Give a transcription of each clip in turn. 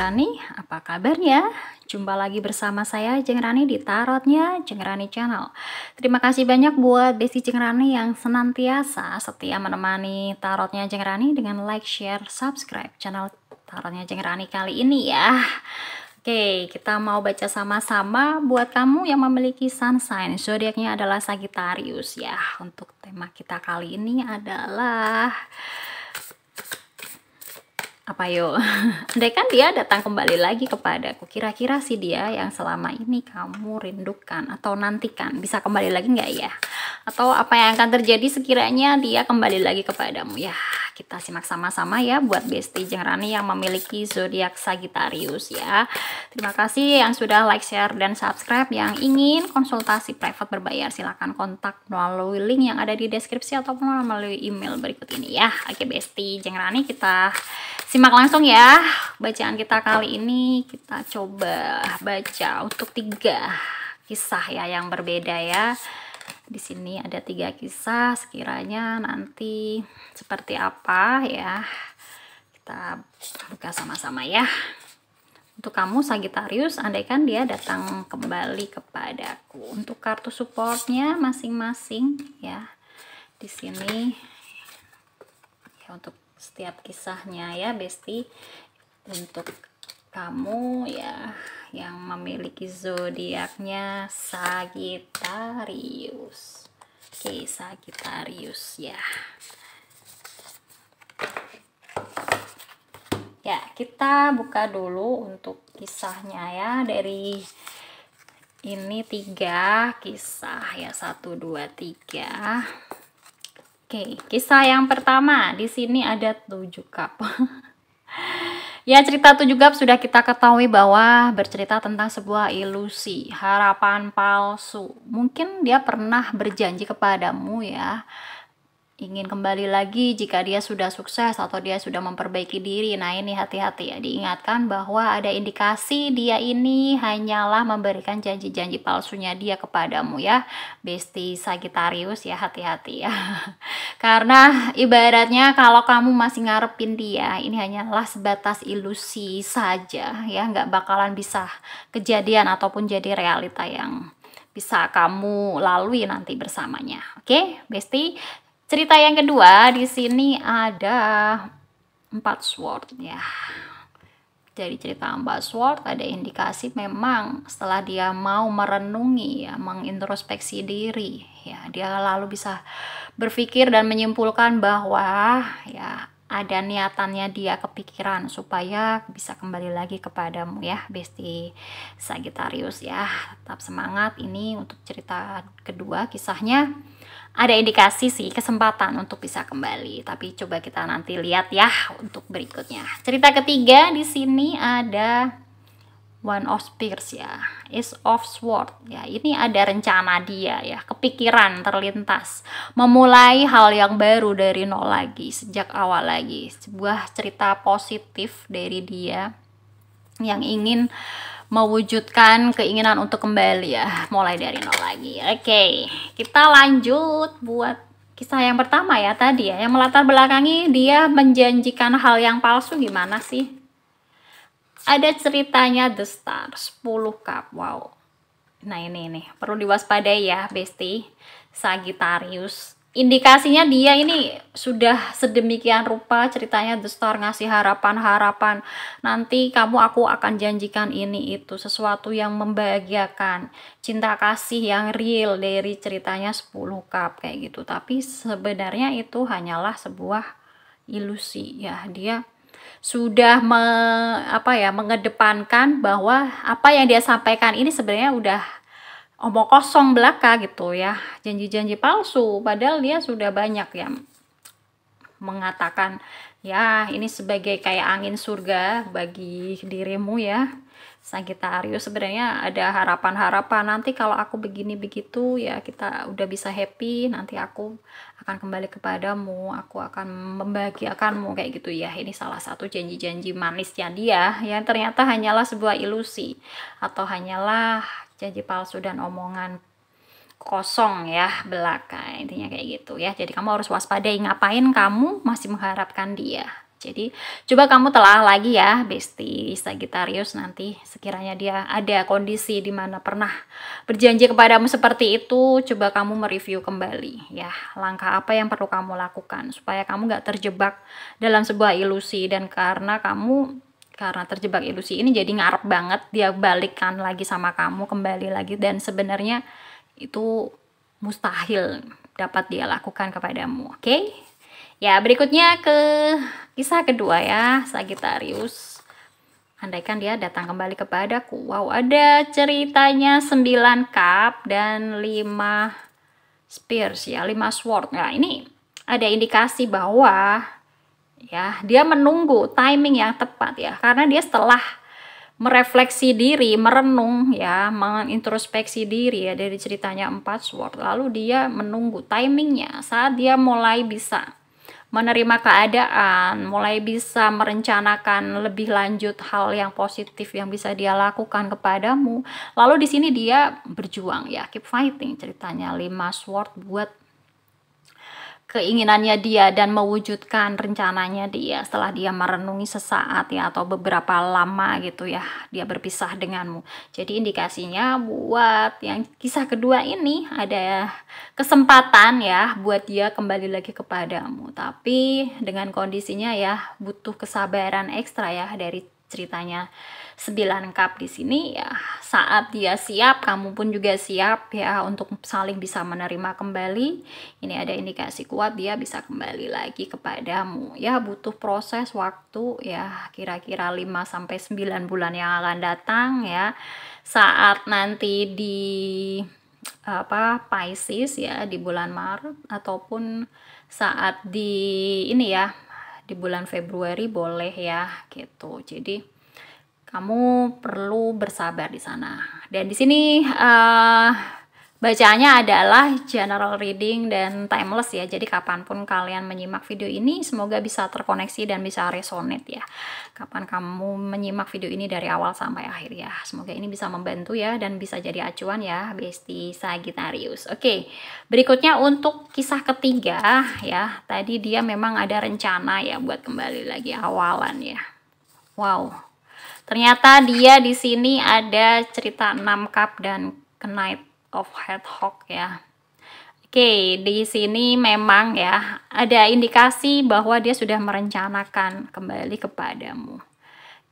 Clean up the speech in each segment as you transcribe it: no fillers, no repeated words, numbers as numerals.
Rani, apa kabarnya? Jumpa lagi bersama saya Jeng Rani di Tarotnya Jeng Rani Channel. Terima kasih banyak buat Besti Jeng Rani yang senantiasa setia menemani Tarotnya Jeng Rani dengan like, share, subscribe channel Tarotnya Jeng Rani kali ini ya. Oke, kita mau baca sama-sama buat kamu yang memiliki sun sign zodiaknya adalah Sagittarius ya. Untuk tema kita kali ini adalah apa yuk? Andai kan dia datang kembali lagi kepadaku, kira-kira sih dia yang selama ini kamu rindukan atau nantikan bisa kembali lagi nggak ya? Atau apa yang akan terjadi sekiranya dia kembali lagi kepadamu ya? Kita simak sama-sama ya buat Besti Jeng Rani yang memiliki zodiak Sagittarius ya. Terima kasih yang sudah like, share, dan subscribe. Yang ingin konsultasi private berbayar silahkan kontak melalui link yang ada di deskripsi ataupun melalui email berikut ini ya. Oke Besti Jeng Rani, kita simak langsung ya bacaan kita kali ini. Kita coba baca untuk 3 kisah ya yang berbeda ya. Di sini ada 3 kisah, sekiranya nanti seperti apa ya. Kita buka sama-sama ya. Untuk kamu Sagittarius, andaikan dia datang kembali kepadaku. Untuk kartu supportnya masing-masing ya. Di sini ya untuk setiap kisahnya ya Besti. Untuk kamu ya yang memiliki zodiaknya Sagittarius. Oke, Sagittarius ya. Ya, kita buka dulu untuk kisahnya ya. Dari ini 3 kisah ya, 1 2 3. Oke, kisah yang pertama di sini ada 7 cup. Ya, cerita 7 cup sudah kita ketahui bahwa bercerita tentang sebuah ilusi, harapan palsu. Mungkin dia pernah berjanji kepadamu ya, ingin kembali lagi jika dia sudah sukses atau dia sudah memperbaiki diri. Nah ini hati-hati ya, diingatkan bahwa ada indikasi dia ini hanyalah memberikan janji-janji palsunya dia kepadamu ya Besti Sagittarius ya, hati-hati ya. Karena ibaratnya kalau kamu masih ngarepin dia, ini hanyalah sebatas ilusi saja ya, nggak bakalan bisa kejadian ataupun jadi realita yang bisa kamu lalui nanti bersamanya. Oke Besti. Cerita yang kedua di sini ada 4 sword ya. Jadi cerita 4 sword ada indikasi memang setelah dia mau merenungi ya, mengintrospeksi diri ya, dia lalu bisa berpikir dan menyimpulkan bahwa ya ada niatannya dia kepikiran supaya bisa kembali lagi kepadamu ya Besti Sagittarius ya. Tetap semangat, ini untuk cerita kedua kisahnya. Ada indikasi sih kesempatan untuk bisa kembali, tapi coba kita nanti lihat ya untuk berikutnya. Cerita ketiga di sini ada One of Spears ya, Ace of Sword ya. Ini ada rencana dia ya, kepikiran terlintas memulai hal yang baru dari nol lagi, sejak awal lagi. Sebuah cerita positif dari dia yang ingin mewujudkan keinginan untuk kembali ya, mulai dari nol lagi. Oke, kita lanjut buat kisah yang pertama ya tadi ya, yang melatar belakangi dia menjanjikan hal yang palsu. Gimana sih? Ada ceritanya The Star 10 cup. Wow. Nah ini nih perlu diwaspadai ya Besti Sagittarius. Indikasinya dia ini sudah sedemikian rupa ceritanya The Star ngasih harapan-harapan. Nanti aku akan janjikan ini itu, sesuatu yang membahagiakan, cinta kasih yang real dari ceritanya 10 cup kayak gitu. Tapi sebenarnya itu hanyalah sebuah ilusi ya. Dia sudah mengedepankan bahwa apa yang dia sampaikan ini sebenarnya udah omong kosong belaka gitu ya, janji-janji palsu, padahal dia sudah banyak yang mengatakan ya ini sebagai kayak angin surga bagi dirimu ya Sagittarius. Sebenarnya ada harapan-harapan, nanti kalau aku begini begitu ya kita udah bisa happy, nanti aku akan kembali kepadamu, aku akan membahagiakanmu kayak gitu ya. Ini salah satu janji-janji manisnya dia yang ternyata hanyalah sebuah ilusi atau hanyalah janji palsu dan omongan kosong ya belaka, intinya kayak gitu ya. Jadi kamu harus waspadai, ngapain kamu masih mengharapkan dia Jadi coba kamu telah lagi ya Besti Sagittarius, nanti sekiranya dia ada kondisi di mana pernah berjanji kepadamu seperti itu, coba kamu mereview kembali ya, langkah apa yang perlu kamu lakukan supaya kamu nggak terjebak dalam sebuah ilusi. Dan karena terjebak ilusi ini jadi ngarep banget dia balikkan lagi sama kamu, kembali lagi, dan sebenarnya itu mustahil dapat dia lakukan kepadamu. Oke? Ya, berikutnya ke kisah kedua ya, Sagittarius. Andaikan dia datang kembali kepadaku. Wow, ada ceritanya 9 cup dan 5 spears ya, 5 sword. Nah, ini ada indikasi bahwa ya, dia menunggu timing yang tepat ya, karena dia setelah merefleksi diri, merenung ya, mengintrospeksi diri ya dari ceritanya 4 sword, lalu dia menunggu timingnya saat dia mulai bisa menerima keadaan, mulai bisa merencanakan lebih lanjut hal yang positif yang bisa dia lakukan kepadamu. Lalu di sini dia berjuang ya, keep fighting ceritanya 5 sword buat keinginannya dia dan mewujudkan rencananya dia setelah dia merenungi sesaat ya, atau beberapa lama gitu ya, dia berpisah denganmu. Jadi indikasinya buat yang kisah kedua ini ada kesempatan ya buat dia kembali lagi kepadamu, tapi dengan kondisinya ya butuh kesabaran ekstra ya dari ceritanya 9 cup di sini ya. Saat dia siap, kamu pun juga siap ya untuk saling bisa menerima kembali. Ini ada indikasi kuat dia bisa kembali lagi kepadamu. Ya butuh proses waktu ya, kira-kira 5 sampai 9 bulan yang akan datang ya. Saat nanti di Pisces ya di bulan Maret, ataupun saat di ini ya di bulan Februari boleh ya gitu. Jadi kamu perlu bersabar di sana. Dan di sini bacaannya adalah general reading dan timeless ya. Jadi kapanpun kalian menyimak video ini, semoga bisa terkoneksi dan bisa resonate ya. Kapan kamu menyimak video ini dari awal sampai akhir ya. Semoga ini bisa membantu ya dan bisa jadi acuan ya Besti Sagittarius. Oke, berikutnya untuk kisah ketiga ya. Tadi dia memang ada rencana ya buat kembali lagi awalan ya. Wow. Ternyata dia di sini ada cerita 6 cup dan Knight of Hedgehog ya. Oke, di sini memang ya ada indikasi bahwa dia sudah merencanakan kembali kepadamu.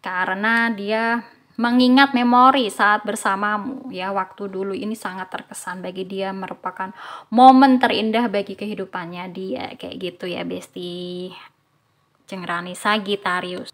Karena dia mengingat memori saat bersamamu ya, waktu dulu ini sangat terkesan bagi dia, merupakan momen terindah bagi kehidupannya dia, kayak gitu ya Besti Cengrani Sagittarius.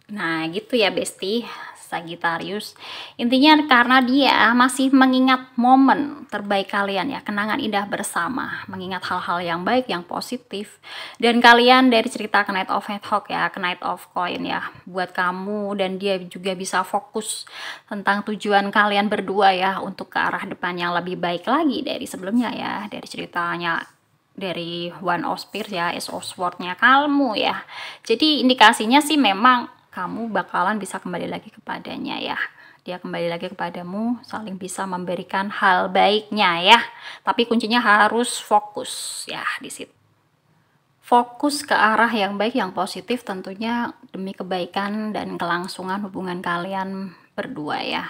Nah gitu ya Besti Sagittarius, intinya karena dia masih mengingat momen terbaik kalian ya, kenangan indah bersama, mengingat hal-hal yang baik, yang positif. Dan kalian dari cerita Knight of Hedgehog ya, Knight of Coin ya, buat kamu dan dia juga bisa fokus tentang tujuan kalian berdua ya, untuk ke arah depan yang lebih baik lagi dari sebelumnya ya, dari ceritanya dari One of Spears ya, Ace of Sword-nya kamu ya. Jadi indikasinya sih memang kamu bakalan bisa kembali lagi kepadanya ya. Dia kembali lagi kepadamu, saling bisa memberikan hal baiknya ya. Tapi kuncinya harus fokus ya di situ. Fokus ke arah yang baik, yang positif tentunya demi kebaikan dan kelangsungan hubungan kalian berdua ya.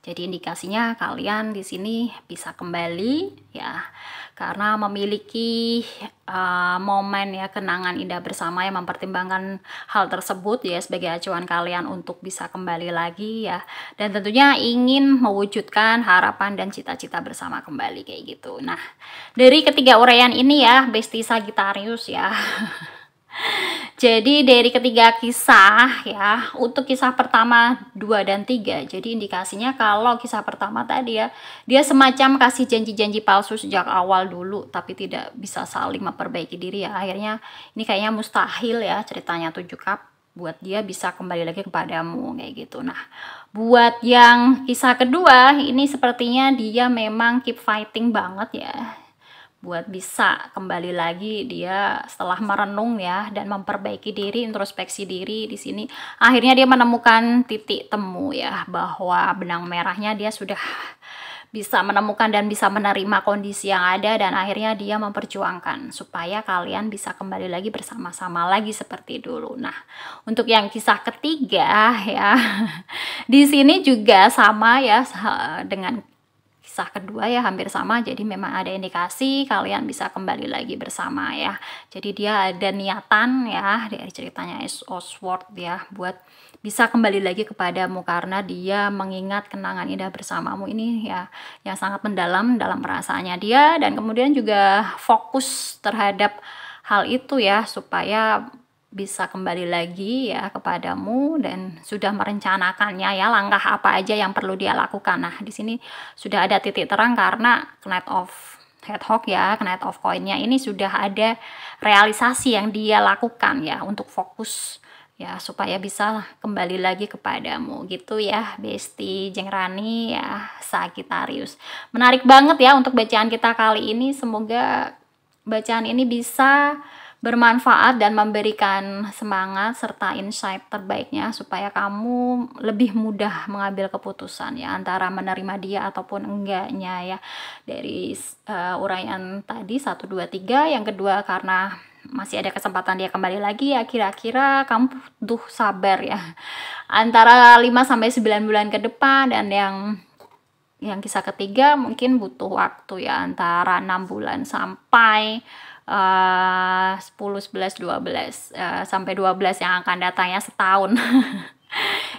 Jadi indikasinya kalian di sini bisa kembali ya, karena memiliki momen ya, kenangan indah bersama yang mempertimbangkan hal tersebut ya sebagai acuan kalian untuk bisa kembali lagi ya, dan tentunya ingin mewujudkan harapan dan cita-cita bersama kembali kayak gitu. Nah dari ketiga uraian ini ya Besti Sagittarius ya jadi dari ketiga kisah ya, untuk kisah pertama 2 dan 3, jadi indikasinya kalau kisah pertama tadi ya, dia semacam kasih janji-janji palsu sejak awal dulu, tapi tidak bisa saling memperbaiki diri ya. Akhirnya ini kayaknya mustahil ya ceritanya 7 cup buat dia bisa kembali lagi kepadamu kayak gitu. Nah buat yang kisah kedua ini sepertinya dia memang keep fighting banget ya, buat bisa kembali lagi dia setelah merenung ya dan memperbaiki diri, introspeksi diri. Di sini akhirnya dia menemukan titik temu ya, bahwa benang merahnya dia sudah bisa menemukan dan bisa menerima kondisi yang ada, dan akhirnya dia memperjuangkan supaya kalian bisa kembali lagi bersama-sama lagi seperti dulu. Nah, untuk yang kisah ketiga ya, di sini juga sama ya dengan kisah kedua ya, hampir sama. Jadi memang ada indikasi kalian bisa kembali lagi bersama ya. Jadi dia ada niatan ya dari ceritanya Oswald ya buat bisa kembali lagi kepadamu karena dia mengingat kenangan indah bersamamu ini ya yang sangat mendalam dalam perasaannya dia, dan kemudian juga fokus terhadap hal itu ya supaya bisa kembali lagi ya kepadamu, dan sudah merencanakannya ya langkah apa aja yang perlu dia lakukan. Nah, di sini sudah ada titik terang karena Knight of Hedgehog ya, Knight of Coin-nya ini sudah ada realisasi yang dia lakukan ya untuk fokus ya supaya bisa kembali lagi kepadamu gitu ya Besti Jengrani ya Sagittarius. Menarik banget ya untuk bacaan kita kali ini. Semoga bacaan ini bisa bermanfaat dan memberikan semangat serta insight terbaiknya supaya kamu lebih mudah mengambil keputusan ya antara menerima dia ataupun enggaknya ya. Dari uraian tadi 1 2 3, yang kedua karena masih ada kesempatan dia kembali lagi ya, kira-kira kamu butuh sabar ya antara 5 sampai 9 bulan ke depan, dan yang kisah ketiga mungkin butuh waktu ya antara 6 bulan sampai 10, 11, 12 sampai 12 yang akan datangnya setahun.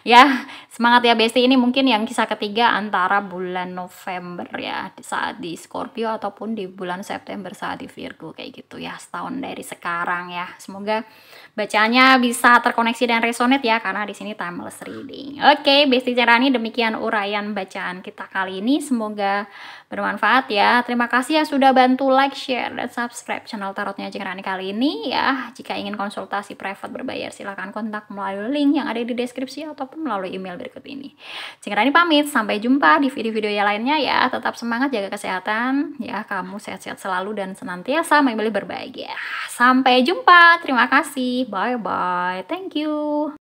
Ya, semangat ya Besti. Ini mungkin yang kisah ketiga antara bulan November ya saat di Scorpio ataupun di bulan September saat di Virgo, kayak gitu ya, setahun dari sekarang ya. Semoga bacaannya bisa terkoneksi dan resonate ya karena di sini timeless reading. Oke, Besti Jengrani, demikian uraian bacaan kita kali ini. Semoga bermanfaat ya. Terima kasih ya sudah bantu like, share, dan subscribe channel Tarotnya Jengrani kali ini ya. Jika ingin konsultasi private berbayar silahkan kontak melalui link yang ada di deskripsi ataupun melalui email berikut ini. Jengrani pamit, sampai jumpa di video-video yang lainnya ya. Tetap semangat, jaga kesehatan ya. Kamu sehat-sehat selalu dan senantiasa memilih berbahagia. Sampai jumpa, terima kasih, bye bye, thank you.